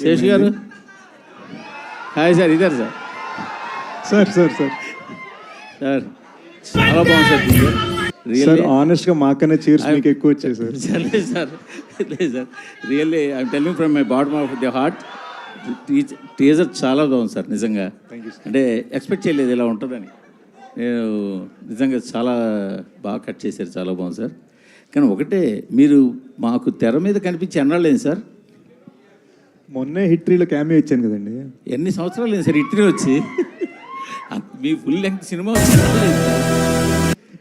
Sesh garu hi sir, ఇద్దరు sir. Sir sir sir sir చాలా బాగుంది సార్. సార్ ఆనెస్ట్గా మాకనే చీర్స్ మీకు ఎక్కువ వచ్చాయి సార్. లేదు సార్, లేదు sir, really I'm telling from my bottom of the heart. Teaser చాలా బాగుంది సార్ నిజంగా. అంటే ఎక్స్పెక్ట్ చేయలేదు ఇలా ఉంటుందని. నేను నిజంగా చాలా బాగా కట్ చేశారు, చాలా బాగుంది సార్. కానీ ఒకటే, మీరు మాకు తెర మీద కనిపించి ఎన్నాళ్ళేంది సార్? మొన్నే హిట్రీలో క్యామియో ఇచ్చాను కదండి. ఎన్ని సంవత్సరాలు లేదు సార్ హిట్రీ వచ్చి? మీ ఫుల్ లెంగ్త్ సినిమా వచ్చింది.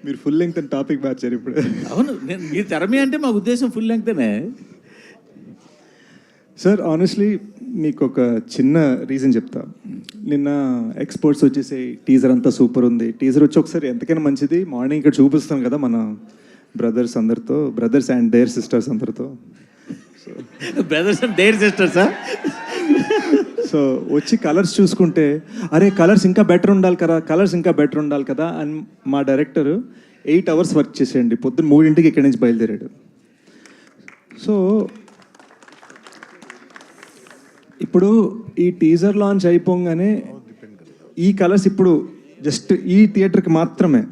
మీరు ఫుల్ లెంగ్త్ అని టాపిక్ మార్చారు ఇప్పుడు. అవును, నేను మీరు తెర మీద అంటే మా ఉద్దేశం ఫుల్ లెంగ్తేనే సార్. ఆనెస్ట్లీ మీకు ఒక చిన్న రీజన్ చెప్తా. నిన్న ఎక్స్పోర్ట్స్ వచ్చేసి టీజర్ అంతా సూపర్ ఉంది. టీజర్ వచ్చి ఒకసారి ఎంతకైనా మంచిది మార్నింగ్ ఇక్కడ చూపిస్తాం కదా మన బ్రదర్స్ అందరితో, బ్రదర్స్ అండ్ దేర్ సిస్టర్స్ అందరితో. Brothers and their sisters. So వచ్చి కలర్స్ చూసుకుంటే అరే కలర్స్ ఇంకా బెటర్ ఉండాలి కదా, కలర్స్ ఇంకా బెటర్ ఉండాలి కదా అని మా డైరెక్టర్ 8 hours వర్క్ చేసేయండి. పొద్దున్న 3 ఇక్కడి నుంచి బయలుదేరాడు. సో ఇప్పుడు ఈ టీజర్ లాంచ్ అయిపోగానే ఈ కలర్స్ ఇప్పుడు జస్ట్ ఈ థియేటర్కి మాత్రమే.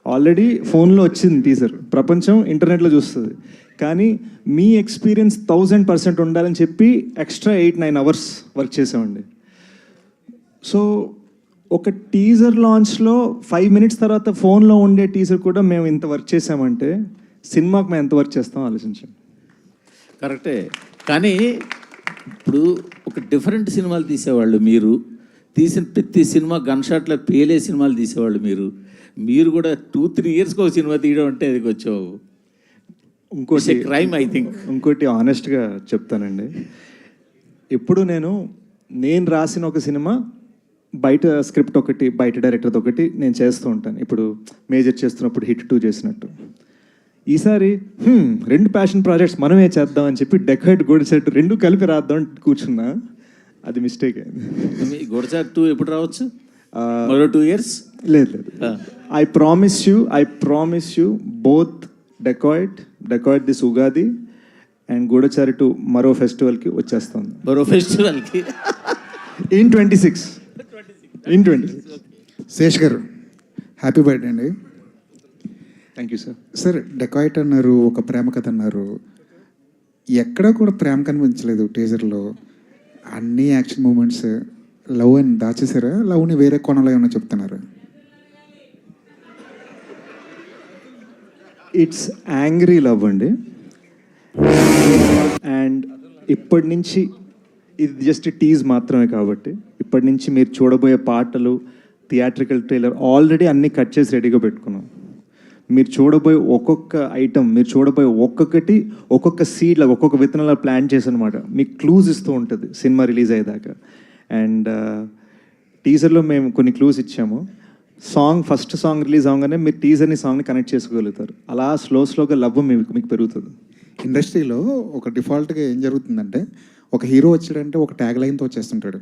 ఆల్రెడీ ఫోన్లో వచ్చింది టీజర్, ప్రపంచం ఇంటర్నెట్లో చూస్తుంది. కానీ మీ ఎక్స్పీరియన్స్ 1000% ఉండాలని చెప్పి ఎక్స్ట్రా 8-9 hours వర్క్ చేసామండి. సో ఒక టీజర్ లాంచ్లో 5 minutes తర్వాత ఫోన్లో ఉండే టీజర్ కూడా మేము ఇంత వర్క్ చేసామంటే సినిమాకి మేము ఎంత వర్క్ చేస్తాం ఆలోచించండి. కరెక్టే. కానీ ఇప్పుడు ఒక డిఫరెంట్ సినిమాలు తీసేవాళ్ళు మీరు, తీసిన ప్రతి సినిమా గన్ షాట్లో పేలే సినిమాలు తీసేవాళ్ళు మీరు కూడా 2-3 yearsకి ఒక సినిమా తీయడం అంటే అది కొంచెం ఇంకోటి క్రైమ్ ఐ థింక్. ఇంకోటి ఆనెస్ట్గా చెప్తానండి, ఎప్పుడు నేను రాసిన ఒక సినిమా బయట స్క్రిప్ట్ ఒకటి, బయట డైరెక్టర్ది ఒకటి నేను చేస్తూ ఉంటాను. ఇప్పుడు మేజర్ చేస్తున్నప్పుడు హిట్ 2 చేసినట్టు ఈసారి 2 ప్యాషన్ ప్రాజెక్ట్స్ మనమే చేద్దాం అని చెప్పి డెకాయిడ్ గూడచారు 2 కలిపి రాద్దాం కూర్చున్నా. అది మిస్టేక్ అయింది. గూడచారు 2 ఎప్పుడు రావచ్చు? మరో 2 years? లేదు. I promise you both decide this Ugadi and Goodachari 2 మరో ఫెస్టివల్కి వచ్చేస్తుంది. మరో ఫెస్టివల్కి ఇన్ 26. శేష్ గారు హ్యాపీ బర్త్డే అండి. Thank you sir. Sir dacoit అన్నారు, ఒక ప్రేమ కథ అన్నారు, ఎక్కడా కూడా ప్రేమ కనిపించలేదు టీజర్లో. అన్ని యాక్షన్ మూమెంట్స్, లవ్ అని దాచేసారా? లవ్ని వేరే కోణంలో ఏమైనా చెప్తున్నారా? ఇట్స్ యాంగ్రీ లవ్ అండి. అండ్ ఇప్పటి నుంచి ఇది జస్ట్ టీజ్ మాత్రమే కాబట్టి ఇప్పటి నుంచి మీరు చూడబోయే పాటలు, థియేట్రికల్ ట్రైలర్ ఆల్రెడీ అన్నీ కట్ చేసి రెడీగా పెట్టుకున్నాం. మీరు చూడబోయే ఒక్కొక్క ఐటమ్, మీరు చూడబోయే ఒక్కొక్కటి ఒక్కొక్క సీడ్లా, ఒక్కొక్క విత్తనాల ప్లాన్ చేసి అనమాట మీకు క్లూజ్ ఇస్తూ ఉంటుంది సినిమా రిలీజ్ అయ్యేదాకా. అండ్ టీజర్లో మేము కొన్ని క్లూస్ ఇచ్చాము. ఫస్ట్ సాంగ్ రిలీజ్ అవగానే మీరు టీజర్ని సాంగ్ని కనెక్ట్ చేసుకోగలుగుతారు. అలా స్లోగా లవ్ మీకు పెరుగుతుంది. ఇండస్ట్రీలో ఒక డిఫాల్ట్గా ఏం జరుగుతుందంటే, ఒక హీరో వచ్చాడంటే ఒక ట్యాగ్ లైన్తో వచ్చేస్తుంటాడు.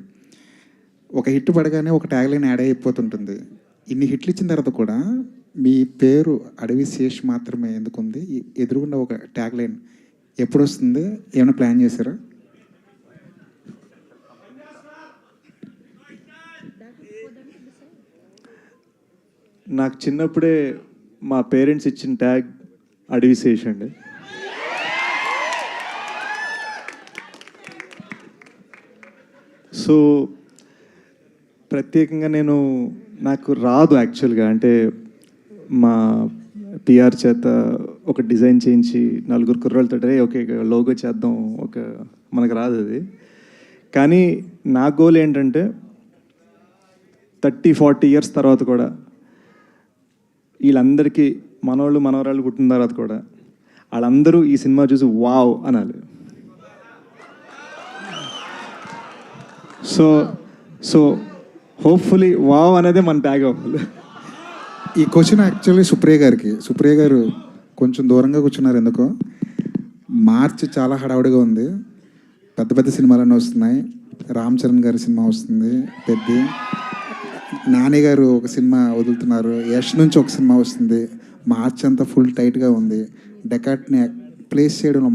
ఒక హిట్ పడగానే ఒక ట్యాగ్ లైన్ యాడ్ అయిపోతుంటుంది. ఇన్ని హిట్లు ఇచ్చిన తర్వాత కూడా మీ పేరు అడవి శేష్ మాత్రమే ఎందుకుంది? ఎదురుగుండా ఒక ట్యాగ్ లైన్ ఎప్పుడు వస్తుంది? ఏమైనా ప్లాన్ చేశారా? నాకు చిన్నప్పుడే మా పేరెంట్స్ ఇచ్చిన ట్యాగ్ అడవి శేష్ అండి. సో ప్రత్యేకంగా నాకు రాదు యాక్చువల్గా. అంటే మా పిఆర్ చేత ఒక డిజైన్ చేయించి 4 కుర్రాళ్ళతో ఓకే లోగో చేద్దాం, మనకు రాదు అది. కానీ నా గోల్ ఏంటంటే 30-40 years తర్వాత కూడా వీళ్ళందరికీ మనవరాళ్ళు పుట్టిన తర్వాత కూడా వాళ్ళందరూ ఈ సినిమా చూసి వావ్ అనాలి. సో హోప్ఫుల్లీ వావ్ అనేది మన ట్యాగ్ అవ్వాలి. ఈ క్వశ్చన్ యాక్చువల్లీ సుప్రియ గారు కొంచెం దూరంగా కూర్చున్నారు ఎందుకో. మార్చ్ చాలా హడావుడిగా ఉంది, పెద్ద సినిమాలన్నీ వస్తున్నాయి. రామ్ చరణ్ గారి సినిమా వస్తుంది, పెద్ద నాని గారు ఒక సినిమా వదులుతున్నారు, యష్ నుంచి ఒక సినిమా వస్తుంది. మార్చ్ అంతా ఫుల్ టైట్గా ఉంది. డెకాట్ని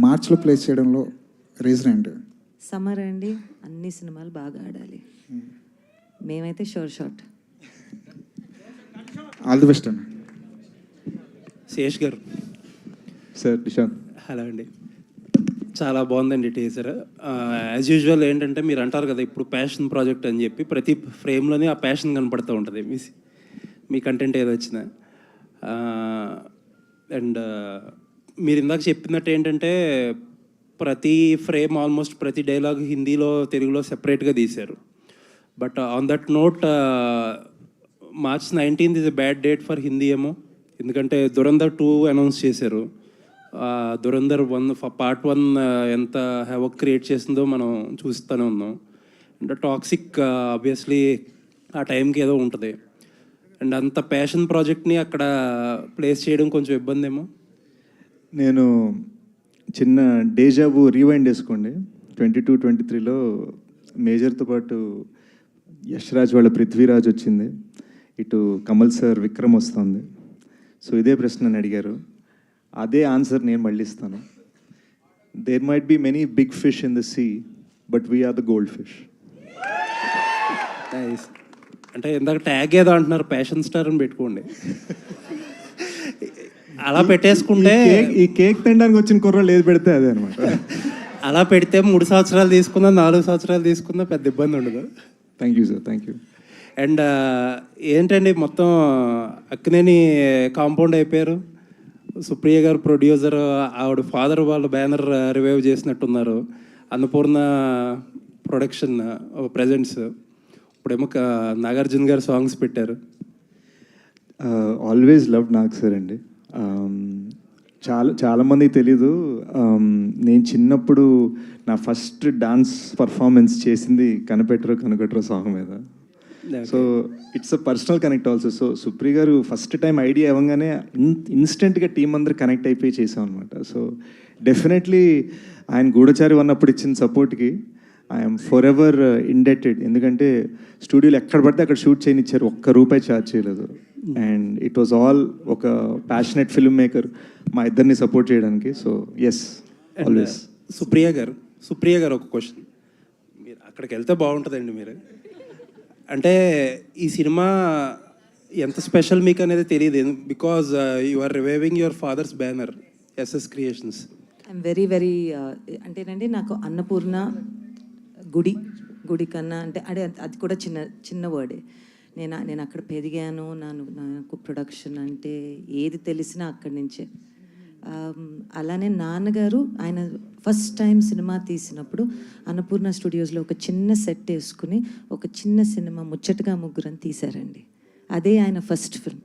మార్చ్లో ప్లేస్ చేయడంలో రీజన్ ఏంటి? సమ్మర్ అండి, అన్ని సినిమాలు బాగా ఆడాలి. మేమైతే షోర్ షాట్. ఆల్ ది బెస్ట్ అన్న. శేష్ గారు. సార్ నిశాంత్. హలో అండి. చాలా బాగుందండి టీజర్. యాజ్ యూజువల్ ఏంటంటే మీరు అంటారు కదా ఇప్పుడు ప్యాషన్ ప్రాజెక్ట్ అని చెప్పి, ప్రతి ఫ్రేమ్లోనే ఆ ప్యాషన్ కనపడుతూ ఉంటుంది మీ కంటెంట్ ఏదో వచ్చినా. అండ్ మీరు ఇందాక చెప్పినట్టు ఏంటంటే ప్రతి ఫ్రేమ్, ఆల్మోస్ట్ ప్రతి డైలాగ్ హిందీలో తెలుగులో సెపరేట్గా తీశారు. But on that note, March 19th is a bad date for Hindi ఏమో, ఎందుకంటే దురంధర్ 2 అనౌన్స్ చేశారు. దురంధర్ 1 పార్ట్ 1 ఎంత హెవక్ క్రియేట్ చేసిందో మనం చూస్తూనే ఉన్నాం. అండ్ టాక్సిక్ ఆబ్వియస్లీ ఆ టైంకి ఏదో ఉంటుంది. అండ్ అంత ప్యాషన్ ప్రాజెక్ట్ని అక్కడ ప్లేస్ చేయడం కొంచెం ఇబ్బంది ఏమో. నేను చిన్న డేజాబు రీవైండ్ వేసుకోండి. 22-23లో మేజర్తో పాటు యశ్రాజ్ వాళ్ళ పృథ్వీరాజ్ వచ్చింది, ఇటు కమల్ సార్ విక్రమ్ వస్తుంది. సో ఇదే ప్రశ్న నన్ను అడిగారు, అదే ఆన్సర్ నేను మళ్ళీ ఇస్తాను. There might be many big fish in the sea, but we're the gold fish. అంటే ఇందాక ట్యాగ్ ఏదో అంటున్నారు, ప్యాషన్ స్టార్ అని పెట్టుకోండి. అలా పెట్టేసుకుంటే ఈ కేక్ తినడానికి వచ్చిన కుర్రలు ఏది పెడితే అదే అనమాట. అలా పెడితే 3 సంవత్సరాలు తీసుకున్నా 4 సంవత్సరాలు తీసుకున్నా పెద్ద ఇబ్బంది ఉండదు. Thank you sir, thank you. And ఏంటండి మొత్తం అక్కినేని కాంపౌండ్ అయిపోయారు. సుప్రియ గారు ప్రొడ్యూసర్, ఆవిడ ఫాదర్ వాళ్ళ బ్యానర్ రివైవ్ చేసినట్టున్నారు. అన్నపూర్ణ ప్రొడక్షన్ ప్రజెంట్స్, ఇప్పుడేమో నాగార్జున గారు సాంగ్స్ పెట్టారు. ఆల్వేస్ లవ్ నాగ్ సార్ అండి. చాలామందికి తెలీదు, నేను చిన్నప్పుడు నా ఫస్ట్ డాన్స్ పర్ఫార్మెన్స్ చేసింది కనపెట్టరు సాంగ్ మీద. So it's a personal connect also. So Supriya గారు ఫస్ట్ టైం ఐడియా ఇవ్వగానే ఇన్స్టెంట్గా టీం అందరు కనెక్ట్ అయిపోయి చేసాం అనమాట. సో డెఫినెట్లీ ఆయన గూఢచారి ఉన్నప్పుడు ఇచ్చిన సపోర్ట్కి ఐఎమ్ ఫర్ ఎవర్ ఇండెటెడ్. ఎందుకంటే స్టూడియోలో ఎక్కడ పడితే అక్కడ షూట్ చేయనిచ్చారు, ₹1 ఛార్జ్ చేయలేదు. అండ్ ఇట్ వాజ్ ఆల్ ఒక ప్యాషనెట్ ఫిల్మ్ మేకర్ మా ఇద్దరిని సపోర్ట్ చేయడానికి. So yes, always. సుప్రియ గారు ఒక క్వశ్చన్, మీరు అక్కడికి వెళ్తే బాగుంటుందండి. మీరు అంటే ఈ సినిమా ఎంత స్పెషల్ మీకు అనేది తెలియదు, because you are reviving your father's banner SS creations. I'm very అంటేనండి, నాకు అన్నపూర్ణ గుడి కన్నా అంటే అది కూడా చిన్న వర్డే. నేను అక్కడ పెరిగాను. నాకు ప్రొడక్షన్ అంటే ఏది తెలిసినా అక్కడి నుంచే. అలానే నాన్నగారు ఆయన ఫస్ట్ టైం సినిమా తీసినప్పుడు అన్నపూర్ణ స్టూడియోస్లో ఒక చిన్న సెట్ వేసుకుని ఒక చిన్న సినిమా ముచ్చటగా ముగ్గురని తీశారండి. అదే ఆయన ఫస్ట్ ఫిల్మ్.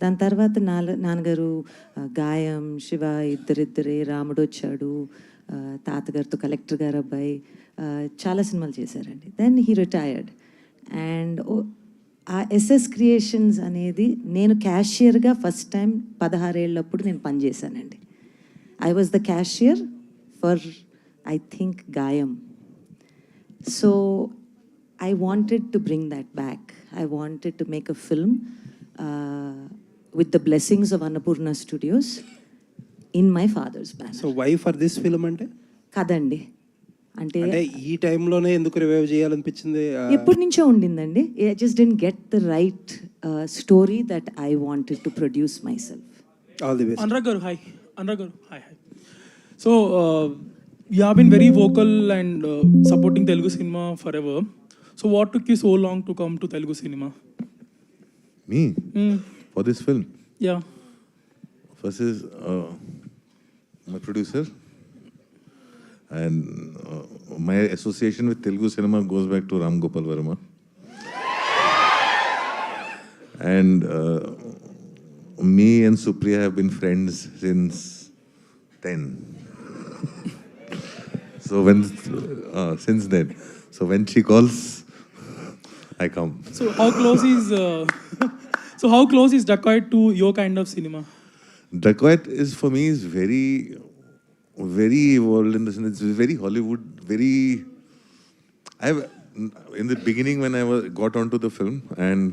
దాని తర్వాత నాన్నగారు గాయం, శివ, ఇద్దరిద్దరే, రాముడు వచ్చాడు, తాతగారితో కలెక్టర్ గారు అబ్బాయి, చాలా సినిమాలు చేశారండి. Then he retired. And uh SS creations అనేది నేను క్యాషియర్గా ఫస్ట్ టైం 16 ఏళ్ళప్పుడు నేను పనిచేశానండి. I was the cashier for I think Gaayam. So I wanted to bring that back. I wanted to make a film with the blessings of Annapurna Studios in my father's banner. So why for this film అంటే కదండి, అంటే ఈ టైంలోనే ఎందుకు revive చేయాలనిపించింది? ఎప్పటి నుంచో ఉండిందండి. I just didn't get the right story that I wanted to produce my self. All the best. Anurag garu, hi. Anurag garu, hi. So you have been very vocal and supporting Telugu cinema forever. So what took you so long to come to Telugu cinema? Me? For this film? Yeah. First is my producer, and my association with Telugu cinema goes back to Ram Gopal Verma. And me and Supriya have been friends since then. So since then. So when she calls, I come. So how close is Dacoit to your kind of cinema? Dacoit is for me is very, very evolved in the sense it's very Hollywood, very. In the beginning when I got onto the film and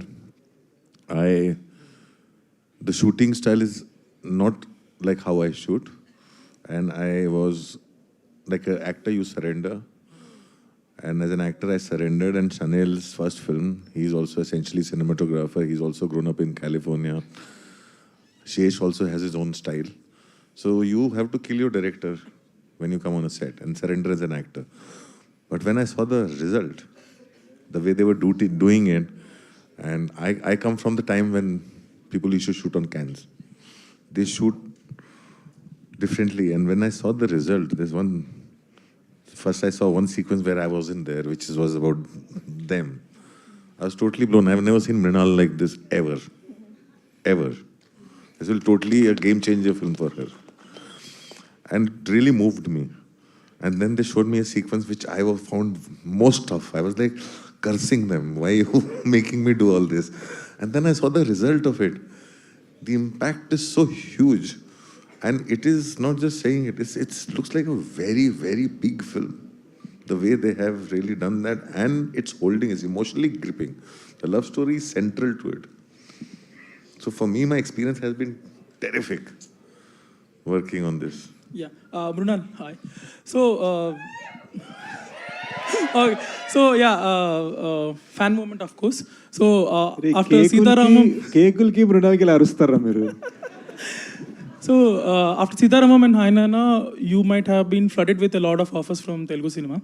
the shooting style is not like how I shoot, and I was like an actor, you surrender. And as an actor, I surrendered. And Chanel's first film, he's also essentially cinematographer. He's also grown up in California. Shesh also has his own style. So you have to kill your director when you come on a set and surrender as an actor. But when I saw the result, the way they were doing it, and I come from the time when people used to shoot on cans. They shoot differently. And when I saw the result, first I saw one sequence where I wasn't there, which was about them. I was totally blown. I've never seen Mrinal like this ever. Ever. This will totally a game changer film for her. And it really moved me. And then they showed me a sequence which I found most tough. I was like cursing them. Why are you making me do all this? And then I saw the result of it. The impact is so huge. And it is not just saying it, it looks like a very, very big film. The way they have really done that, and it's holding, is emotionally gripping. The love story is central to it. So for me, my experience has been terrific working on this. Yeah, Mrunal, hi. So, okay. So yeah, fan moment, of course. So after Sitaramam, కేకులకి మృణాలకి ఇలా అరుస్తారా మీరు? so after Sitaramam and Hainana, you might have been flooded with a lot of offers from Telugu cinema,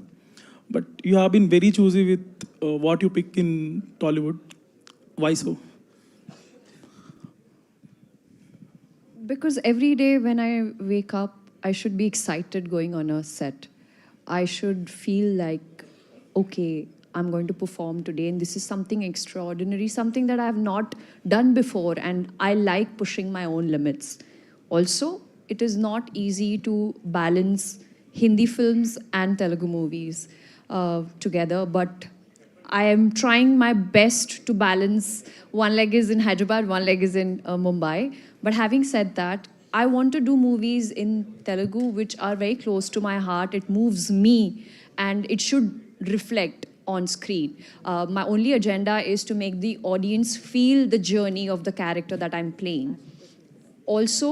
but you have been very choosy with what you pick in Tollywood. Why so? Because every day when I wake up, I should be excited going on a set. I should feel like, okay, I'm going to perform today, and this is something extraordinary, something that I have not done before, and I like pushing my own limits. Also, it is not easy to balance Hindi films and Telugu movies together, but I am trying my best to balance. One leg is in Hyderabad, one leg is in Mumbai. But having said that, I want to do movies in Telugu which are very close to my heart. It moves me, and it should reflect on screen. My only agenda is to make the audience feel the journey of the character that I'm playing. Also,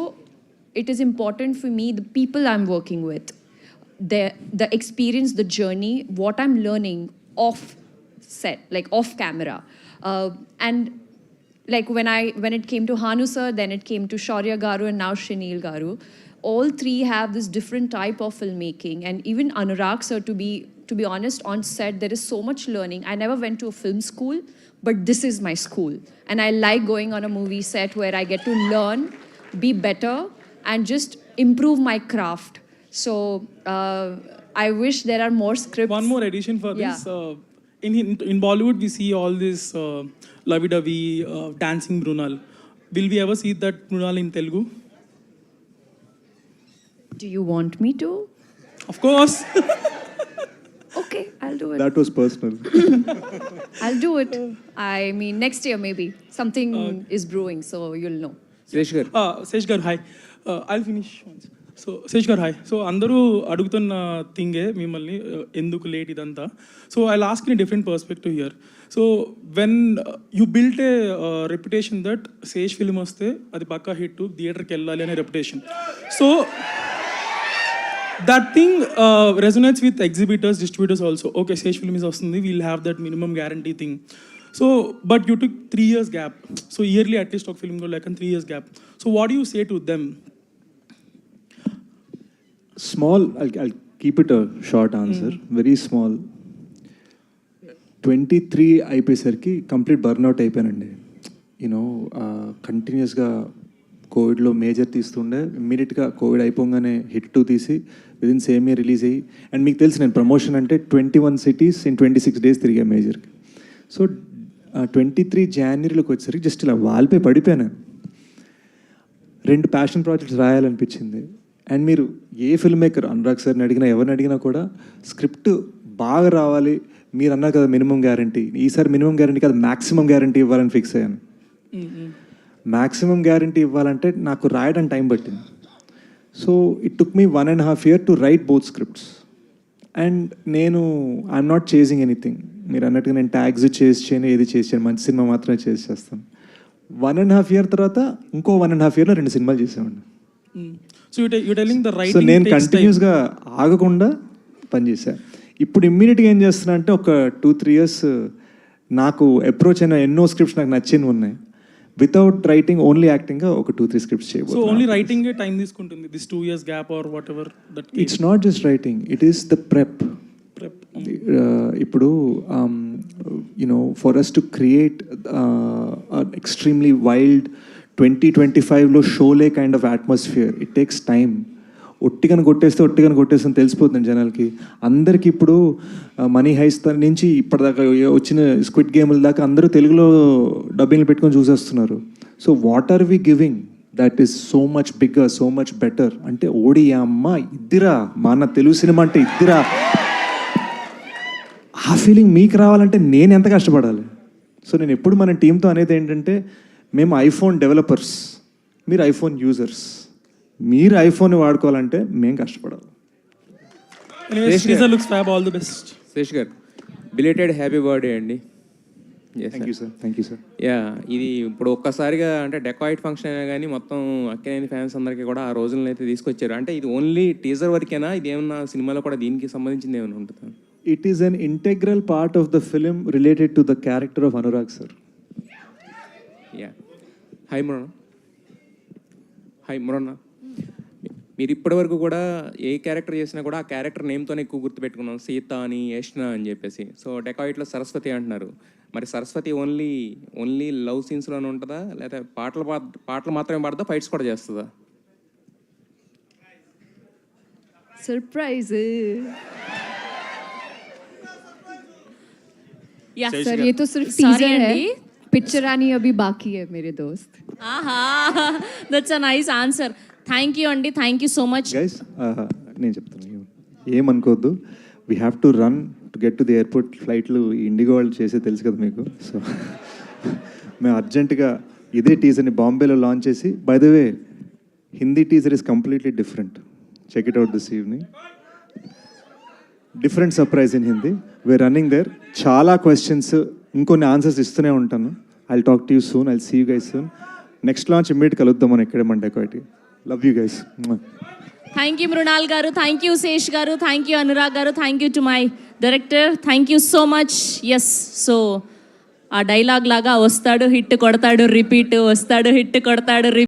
it is important for me, the people I'm working with, the experience, the journey, what I'm learning off set, like off camera. And like when it came to Hanu sir, then it came to Shaurya Garu, and now Shinil Garu. All three have this different type of filmmaking, and even Anurag sir, to be honest, on set there is so much learning. I never went to a film school, but this is my school, and I like going on a movie set where I get to learn, be better, and just improve my craft. So I wish there are more scripts. One more addition for this. Yeah. In Bollywood, we see all this lovey-dovey dancing Mrunal. Will we ever see that Mrunal in Telugu? Do you want me to? Of course. Okay, I'll do it. That was personal. I'll do it. I mean, next year maybe. Something is brewing, so you'll know. Sesh garu hi. I finish so Sesh garu hi. So అందరూ అడుగుతున్న థింగే మిమ్మల్ని ఎందుకు late ఇదంతా. So I ask in different perspective here. So when you built a reputation that Sesh film వస్తే అది పక్కా hit, థియేటర్కి వెళ్ళాలి అనే reputation. So that thing resonates with exhibitors, distributors also. Okay, Sesh film is vasthundi, we'll have that minimum guarantee thing. So, but you took 3 years gap. So yearly at least ఒక film go like 3 years gap. So what do you say to them? Small, I'll keep it a short answer. Very small. 23 అయిపోయేసరికి complete burnout అయిపోయానండి. You know కంటిన్యూస్గా కోవిడ్లో major తీస్తుండే, ఇమ్మీడియట్గా Covid అయిపోగానే hit 2 తీసి within same year release అయ్యి, and మీకు తెలుసు నేను ప్రమోషన్ అంటే 21 cities in 26 days తిరిగా మేజర్కి. సో 23 Januaryలోకి వచ్చేసరికి జస్ట్ ఇలా వాల్పై పడిపోయాను. 2 ప్యాషన్ ప్రాజెక్ట్స్ రాయాలనిపించింది. అండ్ మీరు ఏ ఫిల్మ్ మేకర్ అనురాగ్ సార్ని అడిగినా ఎవరిని అడిగినా కూడా స్క్రిప్ట్ బాగా రావాలి, మీరు అన్నారు కదా మినిమం గ్యారంటీ, ఈసారి మినిమం గ్యారంటీ కాదు మ్యాక్సిమం గ్యారంటీ ఇవ్వాలని ఫిక్స్ అయ్యాను. మ్యాక్సిమం గ్యారంటీ ఇవ్వాలంటే నాకు రాయడానికి టైం పట్టింది. So it took me 1.5 years to right both scripts. And నేను ఐఎమ్ నాట్ చేసింగ్ ఎనీథింగ్. మీరు అన్నట్టుగా నేను ట్యాగ్స్ చేసి చేయను, ఏది చేసి చేయను, మంచి సినిమా మాత్రమే చేస్తాను. 1.5 years తర్వాత ఇంకో 1.5 yearలో 2 సినిమాలు చేసామండి. So you're telling the so writing నేను takes time. కంటిన్యూస్గా ఆగకుండా పనిచేశాను. ఇప్పుడు ఇమ్మీడియట్గా ఏం చేస్తున్నా అంటే ఒక 2-3 ఇయర్స్ నాకు అప్రోచ్ అయిన ఎన్నో స్క్రిప్ట్స్ నాకు నచ్చినవి ఉన్నాయి. వితౌట్ రైటింగ్ ఓన్లీ యాక్టింగ్గా ఒక 2-3 స్క్రిప్ట్స్ సో చేయబోతున్నాను. ఓన్లీ రైటింగ్ టైం తీసుకుంటుంది this 2 years gap or whatever that it's not just writing, it is the prep. Prep. ఇప్పుడు you know for us to create extremely wild 2025లో Sholay kind of atmosphere, it takes time. ఒట్టిగని కొట్టేస్తే తెలిసిపోతుంది జనాలకి. అందరికి ఇప్పుడు money heist నుంచి ఇప్పటిదాకా వచ్చిన స్క్విడ్ గేమ్ల దాకా అందరూ తెలుగులో డబ్బింగ్లు పెట్టుకొని చూసేస్తున్నారు. So what are we giving that is so much bigger, so much better అంటే ఓడి అమ్మ ఇద్దిరా, మన తెలుగు సినిమా అంటే ఇద్దిరా, ఆ ఫీలింగ్ మీకు రావాలంటే నేను ఎంత కష్టపడాలి. సో నేను ఎప్పుడు మన టీంతో అనేది ఏంటంటే, మేము ఐఫోన్ డెవలపర్స్, మీరు ఐఫోన్ యూజర్స్. మీరు ఐఫోన్ వాడుకోవాలంటే మేము కష్టపడాలి. Teaser looks fab, all the best. Sesh garu, belated happy birthday అండి. Thank you sir. యా, ఇది ఇప్పుడు ఒక్కసారిగా అంటే డెకాయిట్ ఫంక్షన్ అయినా కానీ మొత్తం అక్కినేని ఫ్యాన్స్ అందరికీ కూడా ఆ రోజులను అయితే తీసుకొచ్చారు. అంటే ఇది ఓన్లీ టీజర్ వరకేనా, ఇది ఏమన్నా సినిమాలో కూడా దీనికి సంబంధించింది ఏమైనా ఉంటుందా? It is an integral part of the film related to the character of Anurag sir. Yeah, hi మురన్న, మీరు ఇప్పటివరకు కూడా ఏ క్యారెక్టర్ చేసినా కూడా ఆ క్యారెక్టర్ నేమ్తోనే ఎక్కువ గుర్తుపెట్టుకున్నాం, సీత అని, యష్ణ అని చెప్పేసి. సో డెకాయిట్లో సరస్వతి అంటున్నారు, మరి సరస్వతి ఓన్లీ లవ్ సీన్స్లోనే ఉంటుందా, లేదా పాటలు మాత్రమే పాడదా, ఫైట్స్ కూడా చేస్తుందా? सरप्राइज. या सर ये तो सिर्फ टीजर है, पिक्चर आनी अभी बाकी है मेरे दोस्त. That's a nice answer. Thank you అండి, thank you so much. Guys నేను చెప్తాను, ఏమనుకోవద్దు. We have to run to get to the airport. ఫ్లైట్లు ఇండిగో వాళ్ళు చేసే తెలుసు కదా మీకు. సో మేము అర్జెంటుగా ఇదే టీజర్ని బాంబేలో లాంచ్ చేసి, by the way Hindi teaser is completely different. Check it out this evening. Different surprise in Hindi. We're running there. చాలా క్వశ్చన్స్, ఇంకొన్ని ఆన్సర్స్ ఇస్తూనే ఉంటాను. I talk to you soon, I see you guys soon. Next launch immediate కలుద్దాం మనం ఇక్కడే మన dacoity. Love you guys. Thank you Mrunal garu, thank you Sesh garu, thank you Anurag garu, thank you to my director, thank you so much. Yes, so ఆ dialogue లాగా వస్తాడు hit కొడతాడు repeat, వస్తాడు hit కొడతాడు రిపీట్.